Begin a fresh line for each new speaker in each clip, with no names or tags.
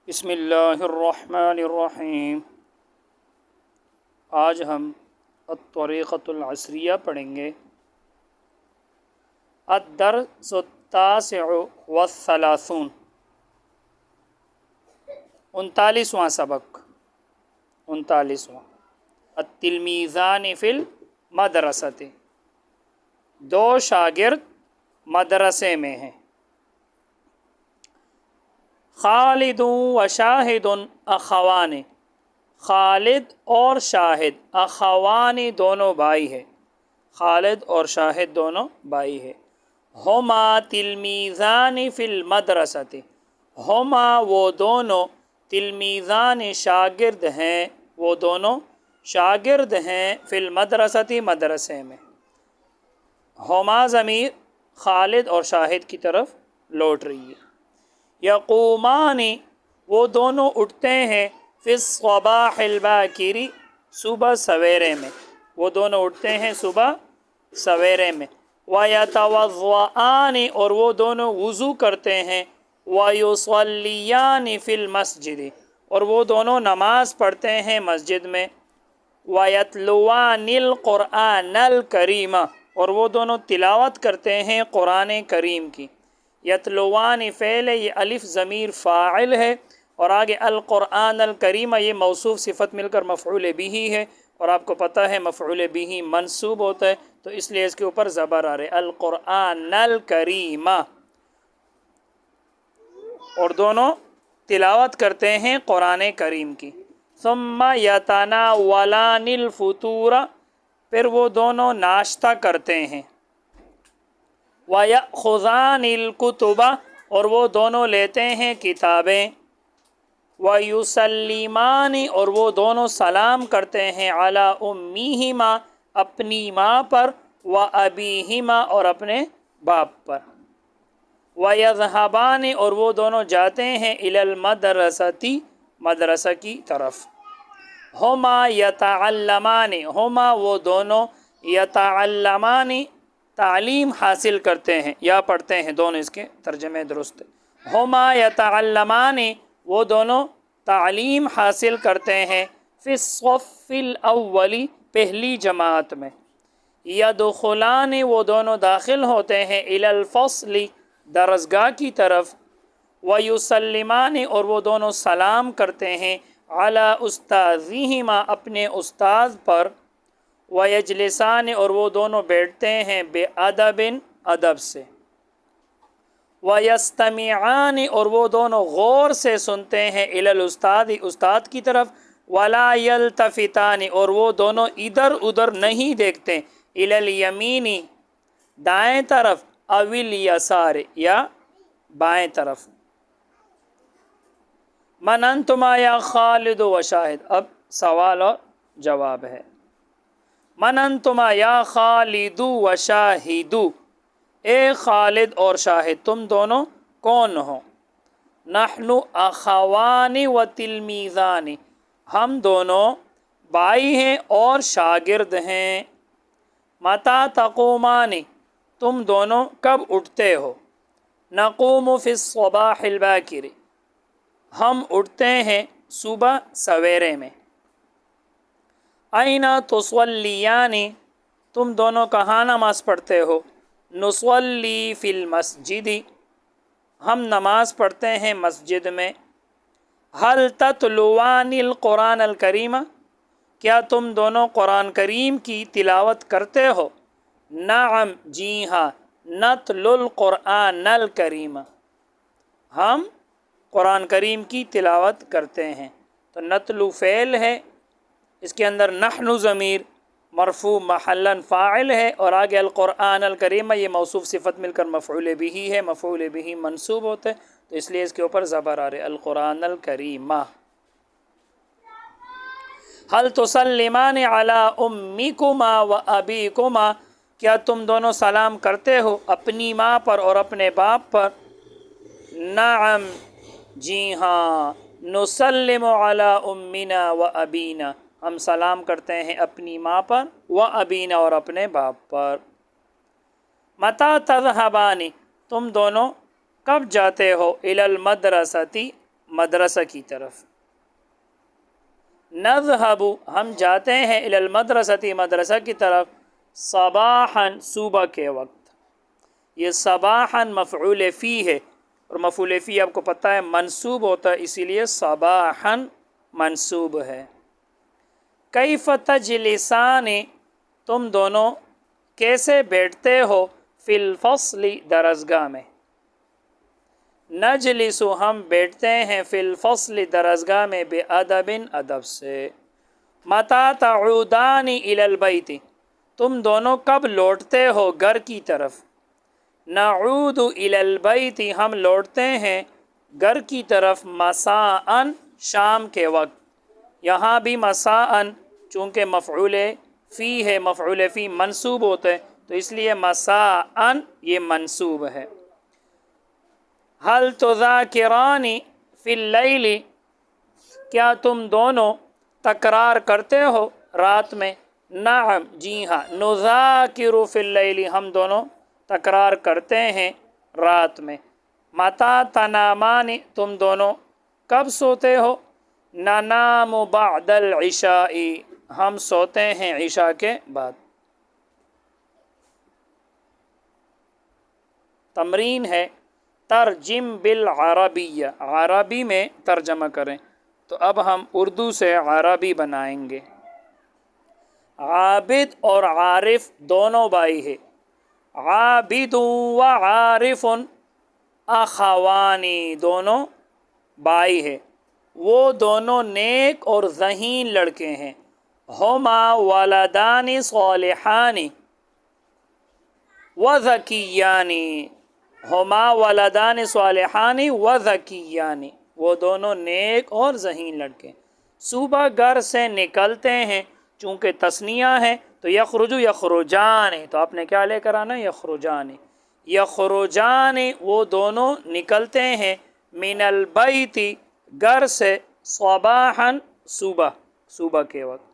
بسم اللہ الرحمن الرحیم۔ آج ہم الطریقۃ العصریہ پڑھیں گے۔ الدرس التاسع والثلاثون، 39واں سبق، 39واں۔ التلمیذان فی المدرسۃ، دو شاگرد مدرسے میں ہیں۔ خالد و شاہد اخوان، خالد اور شاہد اخوان دونوں بھائی ہیں، خالد اور شاہد دونوں بھائی ہیں۔ ہما تلمیذان فی المدرسۃ، ہما وہ دونوں، تلمیذان شاگرد ہیں، وہ دونوں شاگرد ہیں، فی المدرسۃ مدرسے میں۔ ہما ضمیر خالد اور شاہد کی طرف لوٹ رہی ہے۔ یقومان، وہ دونوں اٹھتے ہیں، فی الصباح الباکر، صبح سویرے میں، وہ دونوں اٹھتے ہیں صبح سویرے میں۔ ویتوضؤان، اور وہ دونوں وضو کرتے ہیں۔ ویصلیان فی المسجد، اور وہ دونوں نماز پڑھتے ہیں مسجد میں۔ ویتلوان القرآن الکریم، اور وہ دونوں تلاوت کرتے ہیں قرآن کریم کی۔ یتلوان فعل، یہ الف ضمیر فاعل ہے، اور آگے القرآن الکریم یہ موصوف صفت مل کر مفعول بہ ہے، اور آپ کو پتہ ہے مفعول بہ منصوب ہوتا ہے، تو اس لیے اس کے اوپر زبر آ رہے القرآن الکریم، اور دونوں تلاوت کرتے ہیں قرآن کریم کی۔ ثم یتناولان الفطور، پھر وہ دونوں ناشتہ کرتے ہیں۔ وَيَأْخُذَانِ الْكُتُبَ، اور وہ دونوں لیتے ہیں کتابیں۔ وَيُسَلِّمَانِ، اور وہ دونوں سلام کرتے ہیں، عَلَىٰ أُمِّهِمَا، اپنی ماں پر، وَأَبِيهِمَا، اور اپنے باپ پر۔ وَيَذْهَبَانِ، اور وہ دونوں جاتے ہیں، إِلَى الْمَدْرَسَةِ، مدرسہ کی طرف۔ ہما یتعلمان، ہما وہ دونوں، یتعلمان تعلیم حاصل کرتے ہیں یا پڑھتے ہیں، دونوں اس کے ترجمے درست۔ ہما یتعلمان، وہ دونوں تعلیم حاصل کرتے ہیں، فی الصف الاول، پہلی جماعت میں۔ یدخلان، وہ دونوں داخل ہوتے ہیں، الی الفصل، درسگاہ کی طرف۔ ویسلمان، اور وہ دونوں سلام کرتے ہیں، علی استاذہما، اپنے استاذ پر۔ ویجلسان، اور وہ دونوں بیٹھتے ہیں، بِأَدَبٍ، ادب سے۔ ویستمعان، اور وہ دونوں غور سے سنتے ہیں، الی الاستاذ، استاد کی طرف۔ ولا یلتفتان، اور وہ دونوں ادھر ادھر نہیں دیکھتے، الی الیمین، دائیں طرف، او الیسار، یا بائیں طرف۔ من انتما یا خالد و شاہد، اب سوال اور جواب ہے۔ من انتما یا خالد و شاہد، اے خالد اور شاہد تم دونوں کون ہو؟ نحن اخوان و تلمیذان، ہم دونوں بھائی ہیں اور شاگرد ہیں۔ متی تقومان، تم دونوں کب اٹھتے ہو؟ نقوم فی الصباح الباکر، ہم اٹھتے ہیں صبح سویرے میں۔ این تصلیان، تم دونوں کہاں نماز پڑھتے ہو؟ نصلی فی المسجد، ہم نماز پڑھتے ہیں مسجد میں۔ هل تتلوان القرآن الکریم، کیا تم دونوں قرآن کریم کی تلاوت کرتے ہو؟ نعم، جی ہاں، نتلو القرآن الکریم، ہم قرآن کریم کی تلاوت کرتے ہیں۔ تو نتلو فعل ہے، اس کے اندر نحن ضمیر مرفوع محلا فاعل ہے، اور آگے القرآن الکریم یہ موصوف صفت مل کر مفعول بہ ہے، مفعول بہ منصوب ہوتا ہے، تو اس لیے اس کے اوپر زبر آ رہے القرآن الکریم۔ هل تسلمان علی امکما و ابیکما، کیا تم دونوں سلام کرتے ہو اپنی ماں پر اور اپنے باپ پر؟ نعم، جی ہاں، نسلم علی امنا و ابینا، ہم سلام کرتے ہیں اپنی ماں پر، و ابینا، اور اپنے باپ پر۔ متی تذهبان، تم دونوں کب جاتے ہو؟ الی المدرسۃ، مدرسہ کی طرف. نذهب ہم جاتے ہیں الی المدرسۃ مدرسہ کی طرف صباحا صبح کے وقت. یہ صباحا مفعول فی ہے اور مفعول فی آپ کو پتہ ہے منصوب ہوتا ہے، اسی لیے صباحا منصوب ہے. کیف تجلسان تم دونوں کیسے بیٹھتے ہو فی الفصل درسگاہ میں. نجلس ہم بیٹھتے ہیں فی الفصل درسگاہ میں بادب ادب سے. متی تعودان الی البیت تم دونوں کب لوٹتے ہو گھر کی طرف. نعود الی البیت ہم لوٹتے ہیں گھر کی طرف مساء شام کے وقت. یہاں بھی مساء چونکہ مفعول فی ہے، مفعول فی منصوب ہوتا ہے تو اس لیے مساء یہ منصوب ہے. حل تذاکران فی اللیل کیا تم دونوں تکرار کرتے ہو رات میں. نعم جی ہاں. نذاکر فی اللیل ہم دونوں تکرار کرتے ہیں رات میں. متی تنامان تم دونوں کب سوتے ہو. ننام بعد العشاء ہم سوتے ہیں عشاء کے بعد. تمرین ہے ترجم بالعربیہ، عربی میں ترجمہ کریں. تو اب ہم اردو سے عربی بنائیں گے. عابد اور عارف دونوں بھائی ہیں. عابد و عارف اخوانی دونوں بھائی ہیں. وہ دونوں نیک اور ذہین لڑکے ہیں. ہما ولدان صالحان و ذکیان. ہما ولدان صالحان و ذکیان وہ دونوں نیک اور ذہین لڑکے. صبح گھر سے نکلتے ہیں چونکہ تثنیہ ہے تو یخرج یخرجان تو آپ نے کیا لے کر آنا یخرجان. یخرجان وہ دونوں نکلتے ہیں من البیت گھر سے صباحا صبح کے وقت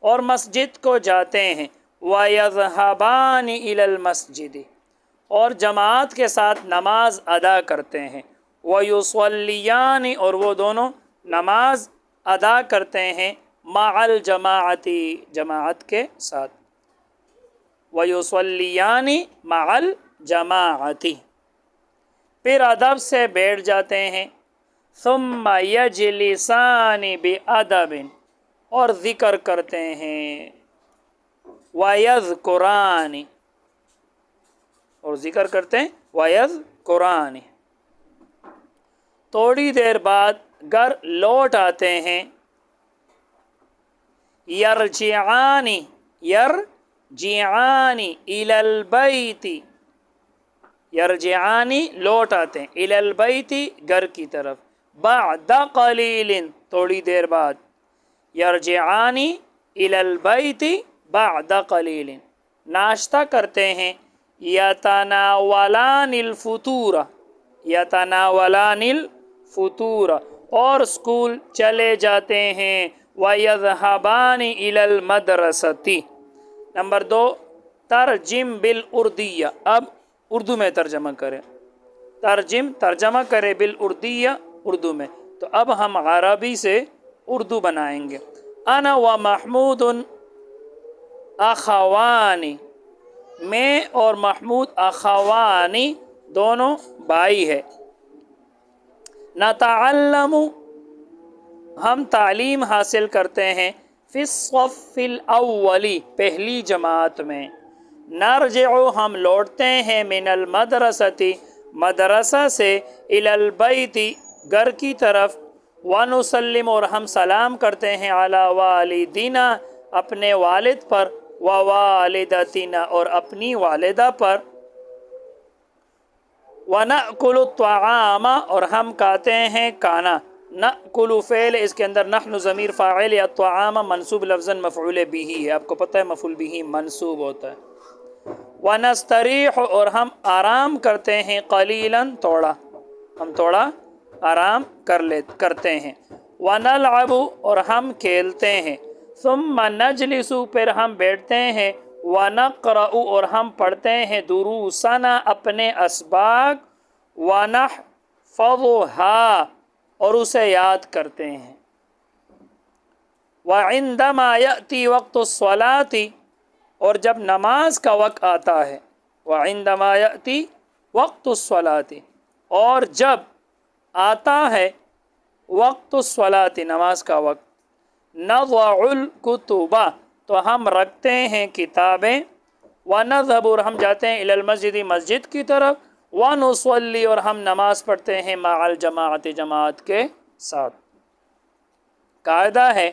اور مسجد کو جاتے ہیں. وَيَذْهَبَانِ إِلَى الْمَسْجِدِ اور جماعت کے ساتھ نماز ادا کرتے ہیں. وَيُصَلِّيَانِ اور وہ دونوں نماز ادا کرتے ہیں مع الجماعت جماعت کے ساتھ. وَيُصَلِّيَانِ مع الجماعت پھر ادب سے بیٹھ جاتے ہیں. ثم يجلسان بأدب اور ذکر کرتے ہیں. وَيَذْكُرَانِ اور ذکر کرتے ہیں. وَيَذْكُرَانِ تھوڑی دیر بعد گھر لوٹ آتے ہیں. یرجعان الی البیت یرجعان لوٹ آتے ہیں الی البیت گھر کی طرف. بعد قلیل تھوڑی دیر بعد. یرجعان الی البیت بعد قلیل ناشتہ کرتے ہیں. یتناولان الفطور یتناولان الفطور اور اسکول چلے جاتے ہیں. وَيَذْهَبَانِ إِلَى الْمَدْرَسَةِ نمبر 2 ترجم بالاردیہ اب اردو میں ترجمہ کریں. ترجمہ کرے بالاردیہ اردو میں. تو اب ہم عربی سے اردو بنائیں گے. انا و محمود اخوانی میں اور محمود اخوانی دونوں بھائی ہے. نتعلم ہم تعلیم حاصل کرتے ہیں. فی الصف الاولی پہلی جماعت میں. نرجع ہم لوٹتے ہیں من المدرسۃ مدرسہ سے الی البیت گھر کی طرف. ونسلم اور ہم سلام کرتے ہیں علی والدینا اپنے والد پر. ووالدتنا اور اپنی والدہ پر. ونأکل الطعام اور ہم کھاتے ہیں کھانا. نأکل فعل اس کے اندر نحن ضمیر فاعل یا الطعام منصوب لفظاً مفعول به ہے. آپ کو پتہ ہے مفعول به منصوب ہوتا ہے. ونستریح اور ہم آرام کرتے ہیں. قلیلا تھوڑا ہم تھوڑا آرام کرتے ہیں. ونلعب اور ہم کھیلتے ہیں. ثم نجلس پھر ہم بیٹھتے ہیں. ونقرأ اور ہم پڑھتے ہیں. دروسنا اپنے اسباق. ونحفظها اور اسے یاد کرتے ہیں۔ وَعِندَمَا يَأْتِي وَقْتُ الصَّلَاةِ اور جب نماز کا وقت آتا ہے، وَعِندَمَا يَأْتِي وَقْتُ الصَّلَاةِ اور جب آتا ہے وقت الصلاۃ نماز کا وقت، نضع الکتب تو ہم رکھتے ہیں کتابیں، ونذهب اور ہم جاتے ہیں الی المسجد مسجد کی طرف، ونصلی اور ہم نماز پڑھتے ہیں مع الجماعت جماعت کے ساتھ۔ قاعدہ ہے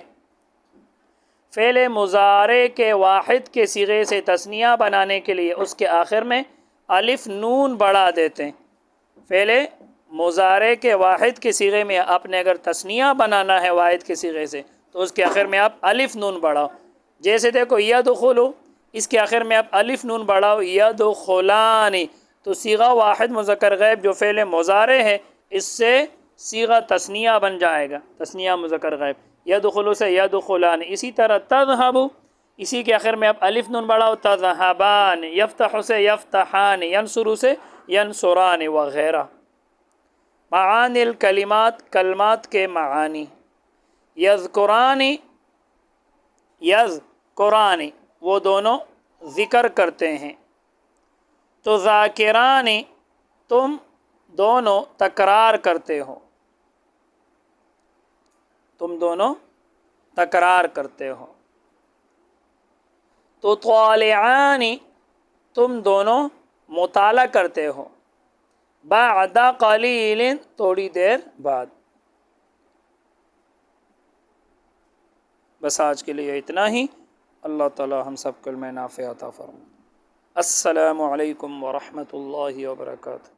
فعل مضارع کے واحد کے صیغے سے تثنیہ بنانے کے لیے اس کے آخر میں الف نون بڑھا دیتے ہیں۔ فعل مضارع کے واحد کے صیغے میں آپ نے اگر تثنیہ بنانا ہے واحد کے صیغے سے تو اس کے آخر میں آپ الف نون بڑھاؤ۔ جیسے دیکھو یدخلو، اس کے آخر میں آپ الف نون بڑھاؤ یدخلان، تو صیغہ واحد مذکر غائب جو فعل مضارع ہے اس سے صیغہ تثنیہ بن جائے گا، تثنیہ مذکر غائب، یدخلو سے یدخلان۔ اسی طرح تذهب، اسی کے آخر میں آپ الف نون بڑھاؤ تذهبان، یفتح سے یفتحان، ینصر سے ینصران وغیرہ۔ معانی الکلمات، کلمات کے معانی، یذکران یذکران وہ دونوں ذکر کرتے ہیں، تو ذاکران تم دونوں تکرار کرتے ہو، تم دونوں تکرار کرتے ہو، تو طالعان تم دونوں مطالعہ کرتے ہو، بعد قلیل تھوڑی دیر بعد۔ بس آج کے لیے اتنا ہی۔ اللہ تعالی ہم سب کو علم نافع عطا فرمائے۔ السلام علیکم ورحمۃ اللہ وبرکاتہ۔